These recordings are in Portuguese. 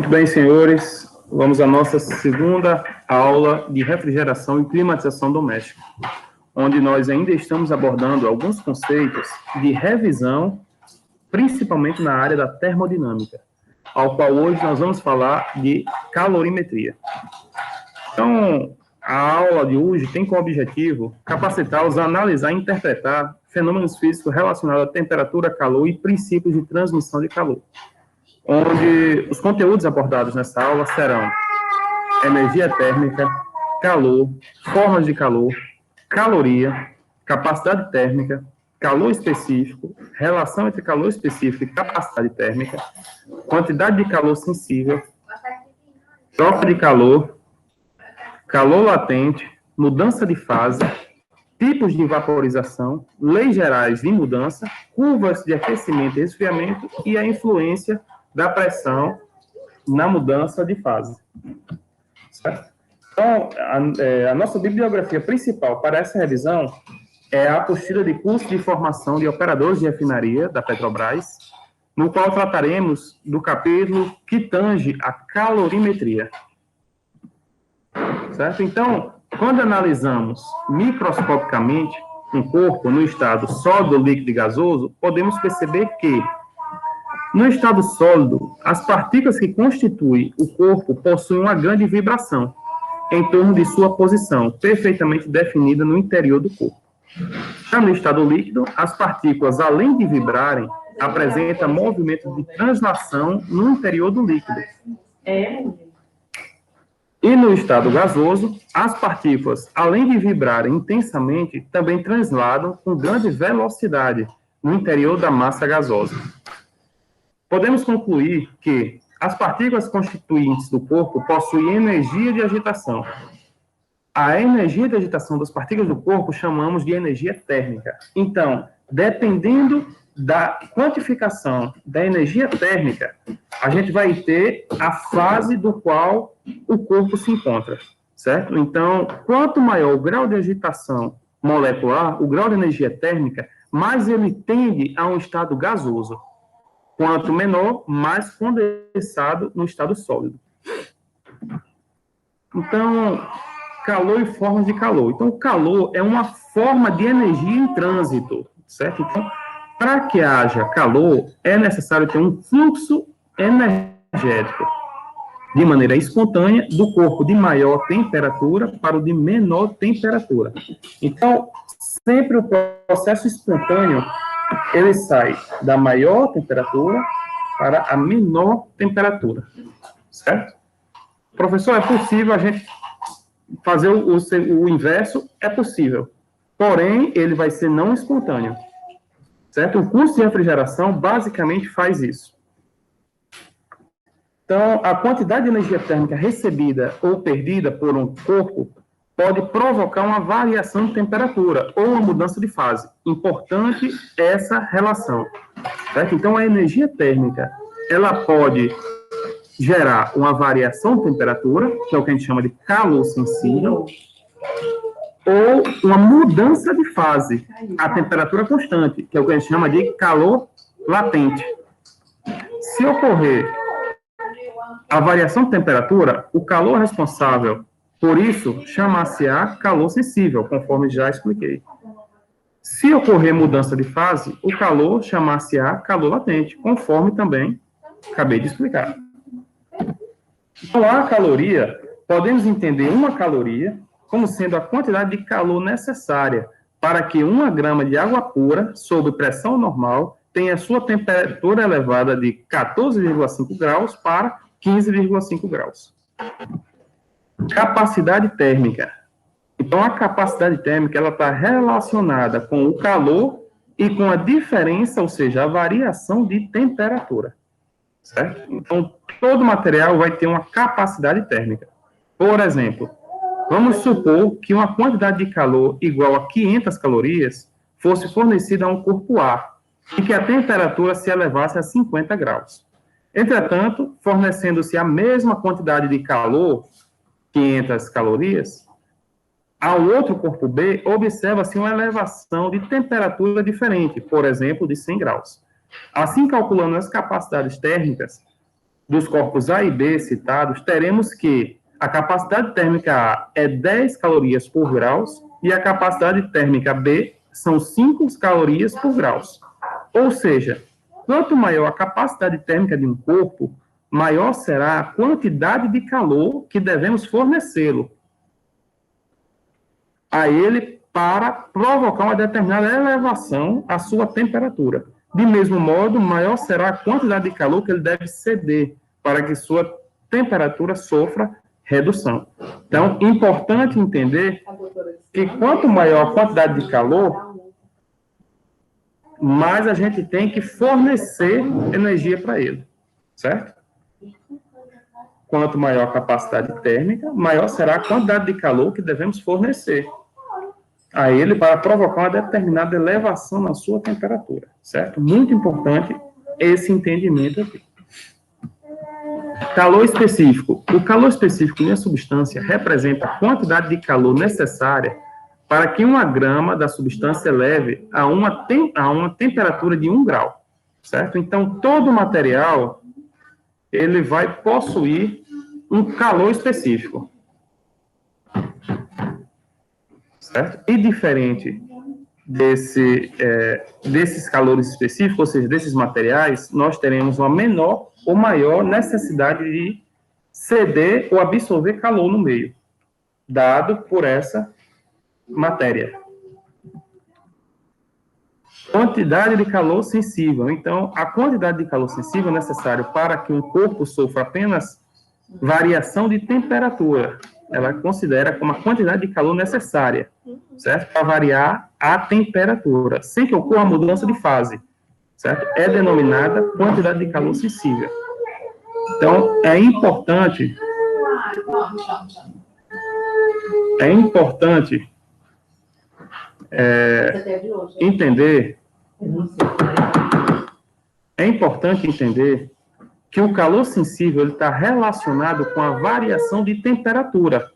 Muito bem, senhores, vamos à nossa segunda aula de refrigeração e climatização doméstica, onde nós ainda estamos abordando alguns conceitos de revisão, principalmente na área da termodinâmica, ao qual hoje nós vamos falar de calorimetria. Então, a aula de hoje tem como objetivo capacitá-los a analisar e interpretar fenômenos físicos relacionados à temperatura, calor e princípios de transmissão de calor, onde os conteúdos abordados nessa aula serão energia térmica, calor, formas de calor, caloria, capacidade térmica, calor específico, relação entre calor específico e capacidade térmica, quantidade de calor sensível, troca de calor, calor latente, mudança de fase, tipos de vaporização, leis gerais de mudança, curvas de aquecimento e resfriamento e a influência da pressão na mudança de fase. Certo? Então, a nossa bibliografia principal para essa revisão é a apostila de curso de formação de operadores de refinaria da Petrobras, no qual trataremos do capítulo que tange a calorimetria. Certo? Então, quando analisamos microscopicamente um corpo no estado sólido, líquido e gasoso, podemos perceber que no estado sólido, as partículas que constituem o corpo possuem uma grande vibração em torno de sua posição, perfeitamente definida no interior do corpo. Já no estado líquido, as partículas, além de vibrarem, apresentam movimento de translação no interior do líquido. E no estado gasoso, as partículas, além de vibrarem intensamente, também transladam com grande velocidade no interior da massa gasosa. Podemos concluir que as partículas constituintes do corpo possuem energia de agitação. A energia de agitação das partículas do corpo chamamos de energia térmica. Então, dependendo da quantificação da energia térmica, a gente vai ter a fase do qual o corpo se encontra, certo? Então, quanto maior o grau de agitação molecular, o grau de energia térmica, mais ele tende a um estado gasoso. Quanto menor, mais condensado no estado sólido. Então, calor e formas de calor. Então, o calor é uma forma de energia em trânsito, certo? Então, para que haja calor, é necessário ter um fluxo energético, de maneira espontânea, do corpo de maior temperatura para o de menor temperatura. Então, sempre o processo espontâneo ele sai da maior temperatura para a menor temperatura, certo? Professor, é possível a gente fazer o inverso? É possível, porém, ele vai ser não espontâneo, certo? O curso de refrigeração basicamente faz isso. Então, a quantidade de energia térmica recebida ou perdida por um corpo pode provocar uma variação de temperatura ou uma mudança de fase. Importante essa relação. Certo? Então, a energia térmica, ela pode gerar uma variação de temperatura, que é o que a gente chama de calor sensível, ou uma mudança de fase, a temperatura constante, que é o que a gente chama de calor latente. Se ocorrer a variação de temperatura, o calor responsável por isso, chama-se-á calor sensível, conforme já expliquei. Se ocorrer mudança de fase, o calor chama-se-á calor latente, conforme também acabei de explicar. Então, a caloria, podemos entender uma caloria como sendo a quantidade de calor necessária para que 1 grama de água pura, sob pressão normal, tenha sua temperatura elevada de 14,5 graus para 15,5 graus. Capacidade térmica. Então, a capacidade térmica ela está relacionada com o calor e com a diferença, ou seja, a variação de temperatura. Certo? Então, todo material vai ter uma capacidade térmica. Por exemplo, vamos supor que uma quantidade de calor igual a 500 calorias fosse fornecida a um corpo A e que a temperatura se elevasse a 50 graus. Entretanto, fornecendo-se a mesma quantidade de calor, 500 calorias, ao outro corpo B, observa-se uma elevação de temperatura diferente, por exemplo, de 100 graus. Assim, calculando as capacidades térmicas, dos corpos A e B citados, teremos que a capacidade térmica A é 10 calorias por grau e a capacidade térmica B são 5 calorias por grau. Ou seja, quanto maior a capacidade térmica de um corpo, maior será a quantidade de calor que devemos fornecê-lo a ele para provocar uma determinada elevação à sua temperatura. De mesmo modo, maior será a quantidade de calor que ele deve ceder para que sua temperatura sofra redução. Então, importante entender que quanto maior a quantidade de calor, mais a gente tem que fornecer energia para ele, certo? Quanto maior a capacidade térmica, maior será a quantidade de calor que devemos fornecer a ele para provocar uma determinada elevação na sua temperatura, certo? Muito importante esse entendimento aqui. Calor específico. O calor específico de uma substância representa a quantidade de calor necessária para que 1 grama da substância leve a uma temperatura de 1 grau, certo? Então, todo material, ele vai possuir um calor específico, certo? E diferente desses calores específicos, ou seja, desses materiais, nós teremos uma menor ou maior necessidade de ceder ou absorver calor no meio, dado por essa matéria. Quantidade de calor sensível. Então, a quantidade de calor sensível necessária para que um corpo sofra apenas variação de temperatura. Ela considera como a quantidade de calor necessária, certo? Para variar a temperatura, sem que ocorra mudança de fase, certo? É denominada quantidade de calor sensível. Então, é importante entender que o calor sensível está relacionado com a variação de temperatura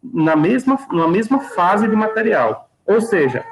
na mesma fase de material. Ou seja,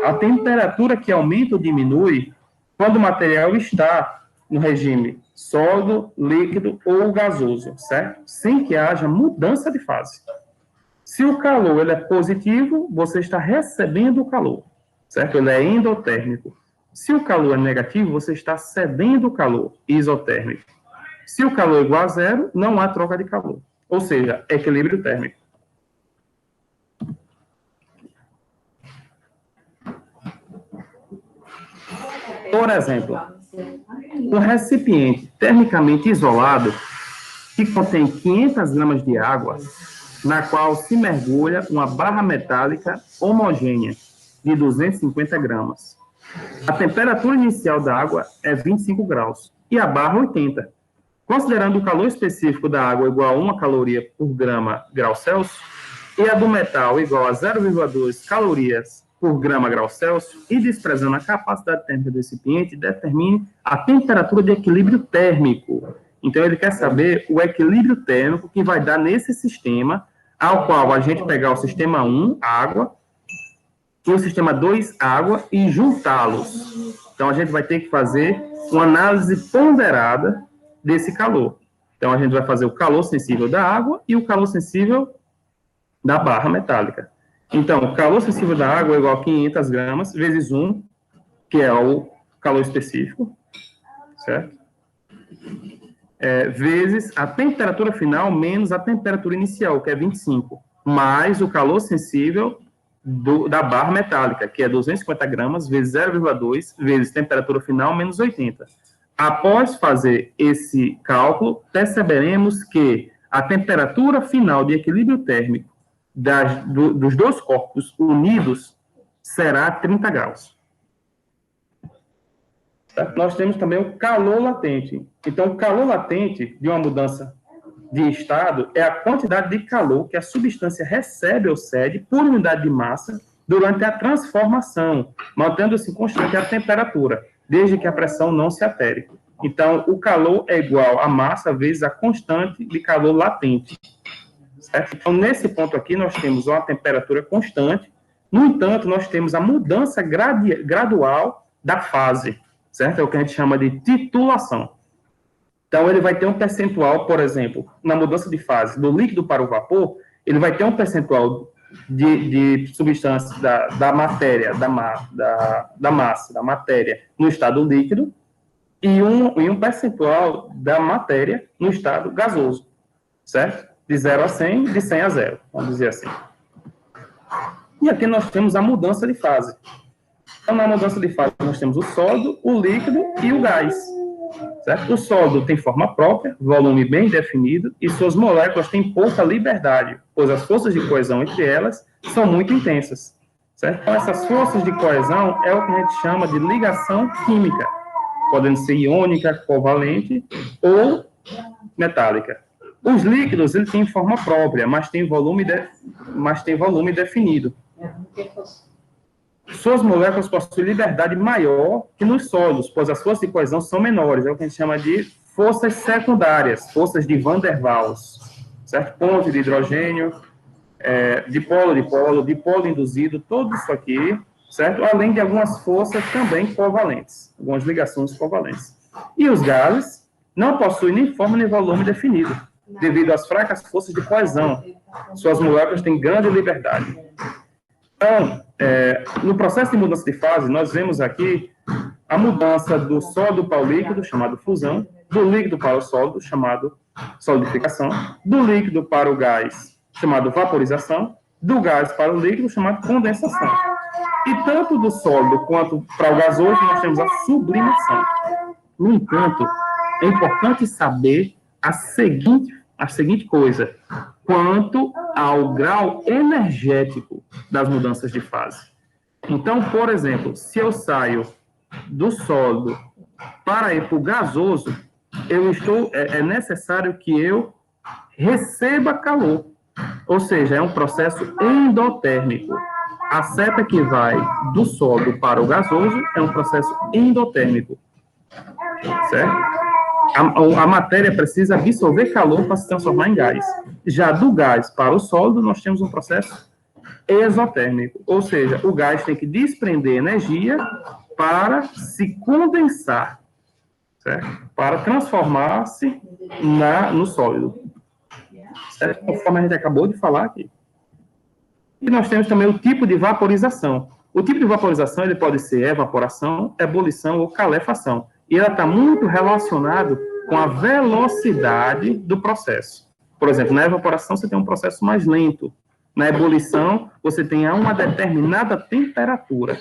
a temperatura que aumenta ou diminui quando o material está no regime sólido, líquido ou gasoso, certo? Sem que haja mudança de fase. Se o calor ele é positivo, você está recebendo o calor, certo? Ele é endotérmico. Se o calor é negativo, você está cedendo o calor, isotérmico. Se o calor é igual a zero, não há troca de calor. Ou seja, equilíbrio térmico. Por exemplo, um recipiente termicamente isolado que contém 500 gramas de água, na qual se mergulha uma barra metálica homogênea de 250 gramas. A temperatura inicial da água é 25 graus e a barra 80. Considerando o calor específico da água igual a 1 caloria por grau Celsius e a do metal igual a 0,2 calorias por grau Celsius e desprezando a capacidade térmica do recipiente, determine a temperatura de equilíbrio térmico. Então, ele quer saber o equilíbrio térmico que vai dar nesse sistema, ao qual a gente pegar o sistema 1, água, e o sistema 2, água, e juntá-los. Então, a gente vai ter que fazer uma análise ponderada desse calor. Então, a gente vai fazer o calor sensível da água e o calor sensível da barra metálica. Então, o calor sensível da água é igual a 500 gramas, vezes 1, que é o calor específico, certo? Vezes a temperatura final menos a temperatura inicial, que é 25, mais o calor sensível da barra metálica, que é 250 gramas, vezes 0,2, vezes temperatura final menos 80. Após fazer esse cálculo, perceberemos que a temperatura final de equilíbrio térmico dos dois corpos unidos será 30 graus. Nós temos também o calor latente. Então, o calor latente de uma mudança de estado é a quantidade de calor que a substância recebe ou cede por unidade de massa durante a transformação, mantendo-se constante a temperatura, desde que a pressão não se altere. Então, o calor é igual a massa vezes a constante de calor latente. Certo? Então, nesse ponto aqui, nós temos uma temperatura constante. No entanto, nós temos a mudança gradual da fase. Certo? É o que a gente chama de titulação. Então, ele vai ter um percentual, por exemplo, na mudança de fase do líquido para o vapor, ele vai ter um percentual de substância da matéria, da massa, da matéria no estado líquido e um percentual da matéria no estado gasoso, certo? De 0 a 100, de 100 a 0, vamos dizer assim. E aqui nós temos a mudança de fase. Então, na mudança de fase, nós temos o sólido, o líquido e o gás. Certo? O sólido tem forma própria, volume bem definido, e suas moléculas têm pouca liberdade, pois as forças de coesão entre elas são muito intensas. Certo? Então, essas forças de coesão é o que a gente chama de ligação química, podendo ser iônica, covalente ou metálica. Os líquidos, eles têm forma própria, mas tem volume definido. Suas moléculas possuem liberdade maior que nos sólidos, pois as forças de coesão são menores. É o que a gente chama de forças secundárias, forças de Van der Waals, certo? Ponte de hidrogênio, dipolo induzido, tudo isso aqui, certo? Além de algumas forças também covalentes, algumas ligações covalentes. E os gases não possuem nem forma nem volume definido, devido às fracas forças de coesão. Suas moléculas têm grande liberdade. Então, no processo de mudança de fase, nós vemos aqui a mudança do sólido para o líquido, chamado fusão, do líquido para o sólido, chamado solidificação, do líquido para o gás, chamado vaporização, do gás para o líquido, chamado condensação. E tanto do sólido quanto para o gasoso, nós temos a sublimação. No entanto, é importante saber a seguinte coisa, quanto ao grau energético das mudanças de fase. Então, por exemplo, se eu saio do sólido para ir para o gasoso, é necessário que eu receba calor, ou seja, é um processo endotérmico. A seta que vai do sólido para o gasoso é um processo endotérmico, certo? A matéria precisa absorver calor para se transformar em gás. Já do gás para o sólido, nós temos um processo exotérmico, ou seja, o gás tem que desprender energia para se condensar, certo? Para transformar-se no sólido, certo? Conforme a gente acabou de falar aqui. E nós temos também o tipo de vaporização. O tipo de vaporização ele pode ser evaporação, ebulição ou calefação. E ela está muito relacionado com a velocidade do processo. Por exemplo, na evaporação você tem um processo mais lento. Na ebulição, você tem a uma determinada temperatura.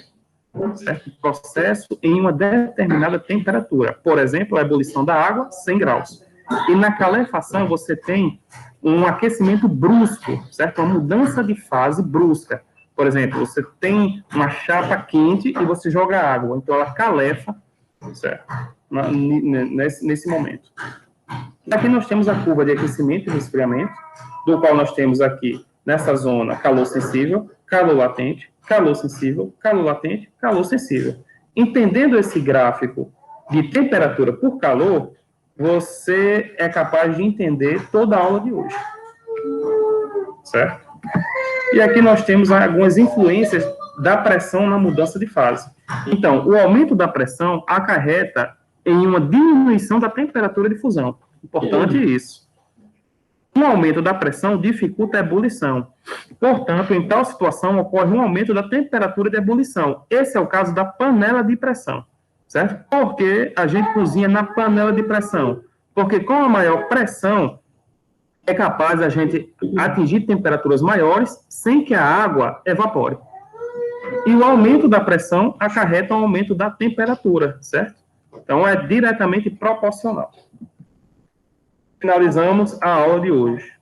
Certo? Processo em uma determinada temperatura. Por exemplo, a ebulição da água, 100 graus. E na calefação, você tem um aquecimento brusco, certo? Uma mudança de fase brusca. Por exemplo, você tem uma chapa quente e você joga água. Então, ela calefa, certo? Nesse momento. Aqui nós temos a curva de aquecimento e resfriamento, do qual nós temos aqui, nessa zona, calor sensível, calor latente, calor sensível, calor latente, calor sensível. Entendendo esse gráfico de temperatura por calor, você é capaz de entender toda a aula de hoje. Certo? E aqui nós temos algumas influências da pressão na mudança de fase. Então, o aumento da pressão acarreta em uma diminuição da temperatura de fusão. Importante isso. Um aumento da pressão dificulta a ebulição. Portanto, em tal situação, ocorre um aumento da temperatura de ebulição. Esse é o caso da panela de pressão, certo? Por que a gente cozinha na panela de pressão? Porque com a maior pressão, é capaz a gente atingir temperaturas maiores sem que a água evapore. E o aumento da pressão acarreta um aumento da temperatura, certo? Então, é diretamente proporcional. Finalizamos a aula de hoje.